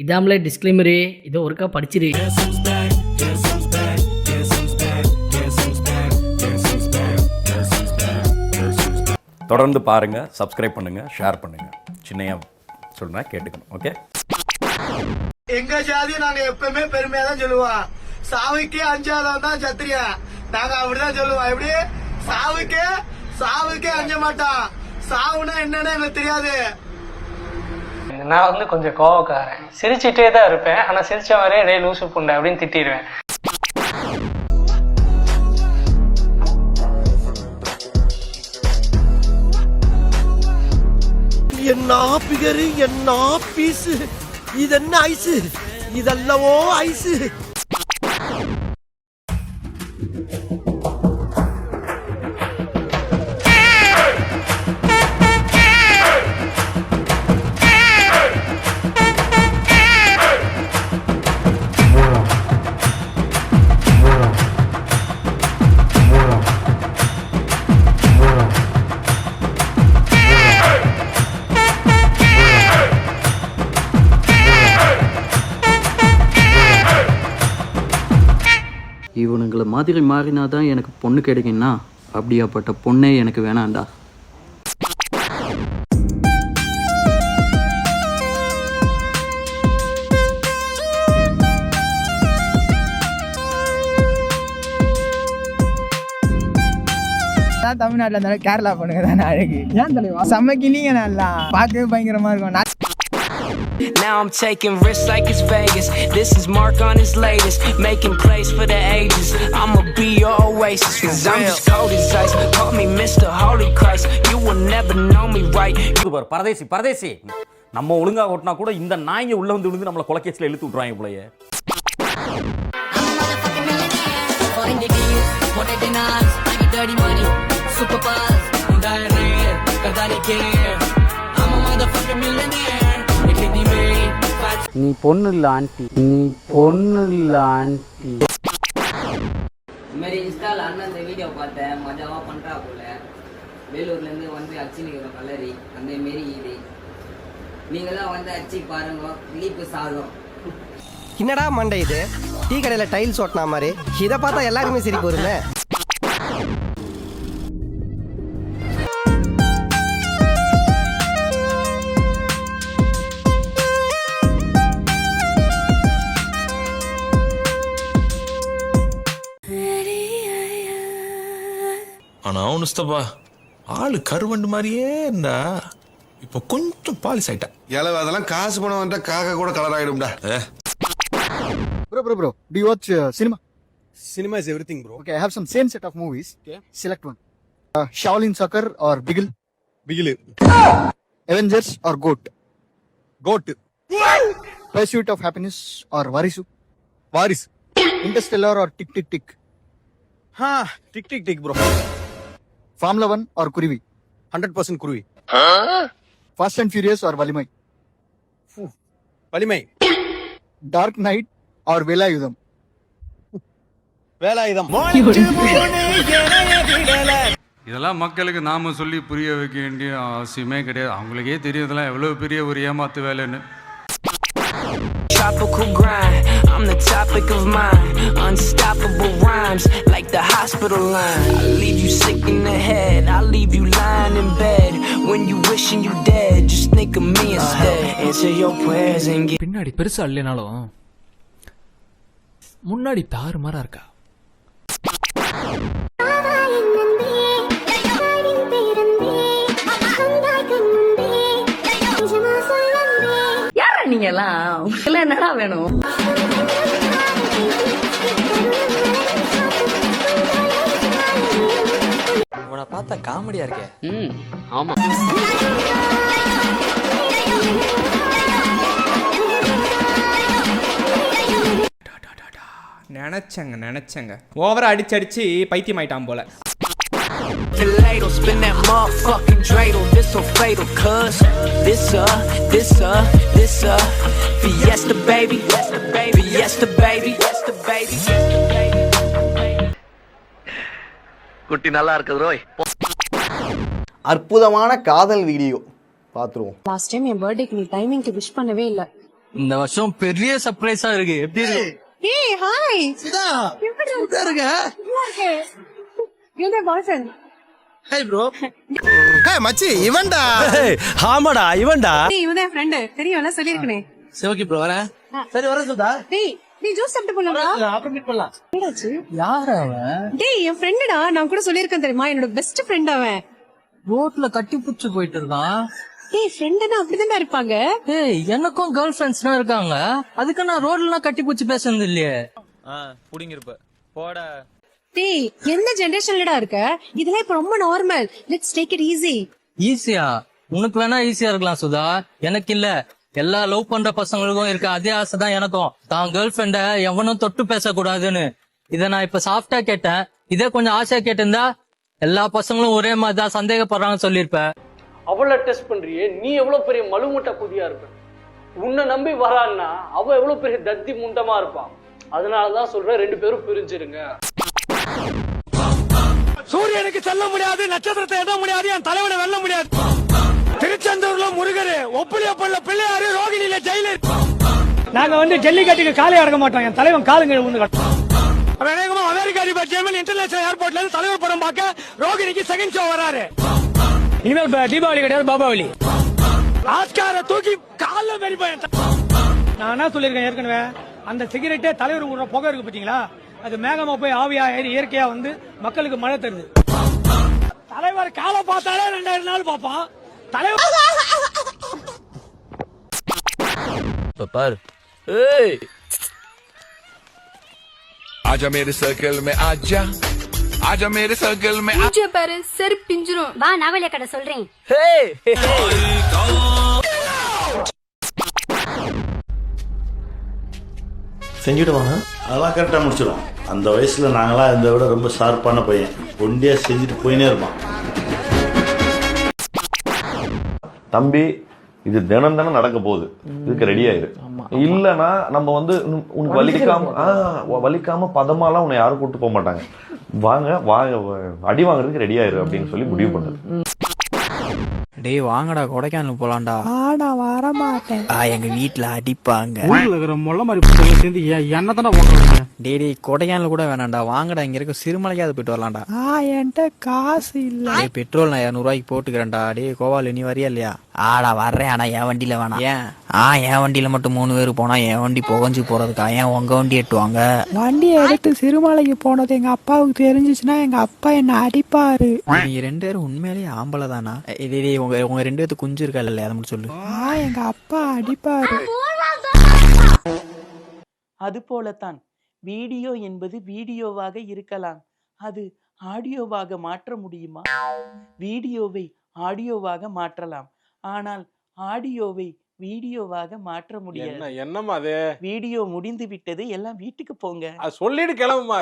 இதாமலே disclaimer இதோ ஒருக்கா படிச்சிரு. தொடர்ந்து பாருங்கள், சப்ஸ்கிரைப் பண்ணுங்கள், ஷேர் பண்ணுங்கள். சின்னையா சொல்கிறேன், கேட்டுக்கணும். ஓகே, எங்க ஜாதி நாங்க எப்பவுமே பெருமையா தான் சொல்லுவோம். சாவுக்கே அஞ்சாதவன் தான் சத்திரியா. நாங்க அப்படிதான் சொல்லுவோம். எப்படி சாவுக்கே அஞ்ச மாட்டோம். சாவுனா என்னன்னு எனக்கு தெரியாது. நான் வந்து கொஞ்சம் கோவக்காரன். சிரிச்சுட்டே தான் இருப்பேன். ஆனா சிரிச்ச மாதிரியே டே லூசு புண்டை அப்படின்னு திட்டிடுவேன். என்ன பிகரு, என்ன பீஸு, இது என்ன ஐஸு, இதெல்லவோ ஐஸு. இவனுங்களை மாதிரி மாறினாதான் எனக்கு பொண்ணு கிடைக்குன்னா அப்படியாப்பட்ட பொண்ணே எனக்கு வேணாண்டா. தமிழ்நாட்டில் இருந்தாலும் கேரளா பொண்ணுங்க தானே அழகு. ஏன் தலைவா செம்ம கிளிங்க, நல்லா பார்க்கவே பயங்கரமா இருக்கும். Now I'm taking risks like it's Vegas. This is Mark on his latest, making plays for the ages. I'ma be your oasis, cause I'm just cold as ice. Call me Mr. Holy Christ, you will never know me right. பரதேசி நம்ம ஒழுங்கா ஓட்டினா கூட இந்த நாய்ங்க உள்ள வந்து விழுந்து நம்மளை கொலைக்கேசில் இழுத்து விட்றாங்க போலயே. நீ பொண்ணு இல்லை ஆண்டி, நீ பொண்ணு இல்லை ஆண்டி. இது மாதிரி இன்ஸ்டால அண்ணன் இந்த வீடியோ பார்த்தேன், மஜாவா பண்றா போல. வேலூர்லேருந்து வந்து அச்சு நிற்கிறோம் கலரி அந்த மாரி இது. நீங்களாம் வந்து அச்சு பாருங்க, லீப்பு சாதம். என்னடா மண்டை இது, டீ கடையில டைல்ஸ் ஓட்டினா மாதிரி. இதை பார்த்தா எல்லாருமே சிரிப்பு வருமே. ஆனா முஸ்தபா ஆளு கருவண்டு மாதிரியே இருந்தா இப்போ கொஞ்சம் பாலிஸ் ஆயிட்டா. ஏழை அதெல்லாம் காசு பணம் வந்தா காக்கா கூட colour ஆயிடும்டா. Bro, do you watch cinema? Cinema is everything, bro. Okay, I have some same set of movies. Okay, select one. Shaolin Soccer or Bigil? Avengers or Goat? Pursuit of Happiness or Varisu? Interstellar or Tick Tick Tick? Tick, bro. Formula 1 or Kurivi? 100% Kuruvi. Fast and Furious or Valimai? Valimai. Dark Knight or Velayudham? இதெல்லாம் மக்களுக்கு நாம சொல்லி புரிய வைக்க வேண்டிய அவசியமே கிடையாது. அவங்களுக்கே தெரியும் இதெல்லாம் எவ்வளவு பெரிய ஒரு ஏமாத்து வேலைன்னு. Tropical grind, I'm the topic of mine. Unstoppable rhymes like the hospital line. I leave you sick in the head, I leave you lying in bed. When you wishing you dead, just think of me instead. Answer your prayers and get. பின்னாடி பெருசா இல்லைனாலும் முன்னாடி தாறுமாறா இருக்கா. யாரா நீங்க எல்லாம் என்னடா வேணும்? உன்னை பார்த்தா காமெடியா இருக்கே. ஆமா. நினைச்சங்க ஓவரா அடிச்சு பைத்தியம் ஆயிட்டான் போல. Toledo, spin that motherfucking dreidel. This so fatal, cuz this Fiesta baby, Fiesta baby. குட்டி நல்லா இருக்குது ரோய். அற்புதமான காதல் வீடியோ பார்த்துருவோம். லாஸ்ட் டைம் என் பர்த்டேக்கு நீ டைமிங்க்கு விஷ் பண்ணவே இல்லை. இந்த வருஷம் பெரிய சர்ப்ரைஸா இருக்கு. எப்படி இருக்கு? ஏய் ஹாய் சுதா எப்படி இருக்க? நல்லா இருக்கே. You boyfriend. Hi bro. Hey மச்சி இவன்டா. ஆமாடா இவன்டா. டேய் இவன் என் ஃப்ரெண்ட். தெரியும்ல சொல்லிருக்கனே. சரி ஓகே ப்ரோ வரேன். சரி வரேன் சுதா. டேய் நீ ஜூஸ் சாப்பிட்டு போலாமா? அப்புறம் மீட் பண்ணலாம். என்னாச்சு? யார் அவன்? டேய் என் ஃப்ரெண்டுடா. நான் கூட சொல்லிருக்கேன் தெரியுமா? என்னோட பெஸ்ட் ஃப்ரெண்ட் அவன். ரோட்ல கட்டி புடிச்சு போயிட்டு இருக்கான். டேய் ஃப்ரெண்ட்னா அப்படிதான்டா இருப்பாங்க. ஏய் எனக்கும் கேர்ள் ஃப்ரெண்ட்ஸ்லாம் இருக்காங்க. அதுக்கு நான் ரோட்லாம் கட்டி புடிச்சு பேசுறது இல்லையே. புடிங்கிருப்ப போடா. டேய் எந்த ஜெனரேஷன்லடா இருக்க? இதெல்லாம் இப்ப ரொம்ப normal. Let's take it easy. ஈஸியா? உனக்கு வேணா ஈஸியா இருக்கலாம் சுதா, எனக்கு இல்ல. எல்லா லவ் பண்ற பசங்களுக்கும் இருக்க அதே ஆசை தான் எனக்கும். தான் கேர்ள் ஃப்ரெண்ட எவனும் தொட்டு பேசக்கூடாதுன்னு. இத நான் இப்ப சாஃப்டா கேட்டேன். இதே கொஞ்சம் ஆசையா கேட்டிருந்தா எல்லா பசங்களும் ஒரே மாதிரி தான் சந்தேகப்படுறாங்கன்னு சொல்லியிருப்பேன். அவளை டெஸ்ட் பண்றியே, நீ எவ்வளவு பெரிய மலுமுட்டை குதியா இருப்ப. உன்னை நம்பி வரான்னா அவ எவ்வளவு பெரிய தத்தி முண்டமா இருப்பான். அதனாலதான் சொல்றேன், 2 பேரும் பிரிஞ்சிருங்க. சூரியனுக்கு செல்ல முடியாது, நட்சத்திரத்தை எட முடியாது, என் தலைவனை வெல்ல முடியாது. திருச்செந்தூர்ல முருகரு, ஒப்புளியப்பள்ள பிள்ளையாரு, ரோகிணியில ஜெயிலர். நாங்க வந்து ஜல்லிக்கட்டுக்கு காலை அடக்க மாட்டோம். என் தலைவன் காலுங்க ஒண்ணு கட்டும். அநேகமா அமெரிக்கா அதிபர் ஜெர்மன் இன்டர்நேஷனல் ஏர்போர்ட்ல இருந்து தலைவர் படம் பார்க்க ரோகிணிக்கு செகண்ட் ஷோ வராரு. இனிமேல் தீபாவளி கிடையாது, பாபாவளி. ஆஸ்கார தூக்கி கால வெறிப்பேன். நான் என்ன சொல்லியிருக்கேன் ஏற்கனவே, அந்த சிகரெட்டே தலைவர் விடுற புகை இருக்கு பாத்தீங்களா, அது மேகமா போய் ஆவியா ஏறி இயற்கையா வந்து மக்களுக்கு மழை தருது. தலைவர் காலை பார்த்தாலே 2000 நாள் பார்ப்பான். தலைவர் பாரு. ஏய் आजा मेरे सर्कल में आजा मेरे सर्कल में பாரு சரி பிஞ்சிரும். வா நாவலிய கடை சொல்றேன். செஞ்சுடுவாங்க. அதெல்லாம் கரெக்டாக முடிச்சிடும். அந்த வயசில் நாங்களாம் இந்த விட ரொம்ப ஷார்ப்பான பையன். ஒண்டியாக செஞ்சுட்டு போயினே இருப்பான். தம்பி இது தினம் தினம் நடக்க போகுது, இதுக்கு ரெடி ஆயிரு. இல்லைன்னா நம்ம வந்து உனக்கு வலிக்காம பதமாலாம் உன்னை யாரும் கூட்டு போக மாட்டாங்க. வாங்க அடி வாங்குறதுக்கு ரெடி ஆயிரு அப்படின்னு சொல்லி முடிவு பண்ணுது. டேய் வாங்கடா கொடைக்கானல் போலாம்டா. ஆனா வர மாட்டேன். எங்க வீட்டுல அடிப்பாங்க. ஊர்ல இருக்கிற மொள்ள மாதிரி சேர்ந்து என்ன தானே போடுறாங்க. டேய் கொடைக்கானல் கூட வேணாம்டா, வாங்கடா இங்க இருக்க சிறுமலைக்காவது போயிட்டு வரலாம்டா. என்கிட்ட காசு இல்ல. டேய் பெட்ரோல் நான் 200 ரூபாய்க்கு போட்டுக்கிறேன்டா. டேய் கோவால் நீ வரியா இல்லையா? ஆடா வர்றேன், ஆனா என் வண்டியில வேணாம். ஏன்? என் வண்டியில மட்டும் 3 பேர் போனா என் வண்டி புகஞ்சு போறதுக்கா? ஏன் உங்க வண்டி எட்டுவாங்க? வண்டியை எடுத்து சிறுமலைக்கு போனது எங்க அப்பாவுக்கு தெரிஞ்சிச்சுன்னா எங்க அப்பா என்ன அடிப்பாரு. நீங்க 2 பேரும் உண்மையிலேயே ஆம்பளை தானா? உங்க 2 பேருக்கு குஞ்சு இருக்கா இல்லையா? அதை மட்டும் சொல்லு. எங்க அப்பா அடிப்பாரு. அது போலத்தான் வீடியோ என்பது வீடியோவாக இருக்கலாம். அது ஆடியோவாக மாற்ற முடியுமா? வீடியோவை ஆடியோவாக மாற்றலாம், ஆனால் ஆடியோவை வீடியோவாக மாற்ற முடியாது. என்னமா அது? வீடியோ முடிந்து விட்டது, எல்லாம் வீட்டுக்கு போங்க. சொல்லிட்டு கிளம்புமா.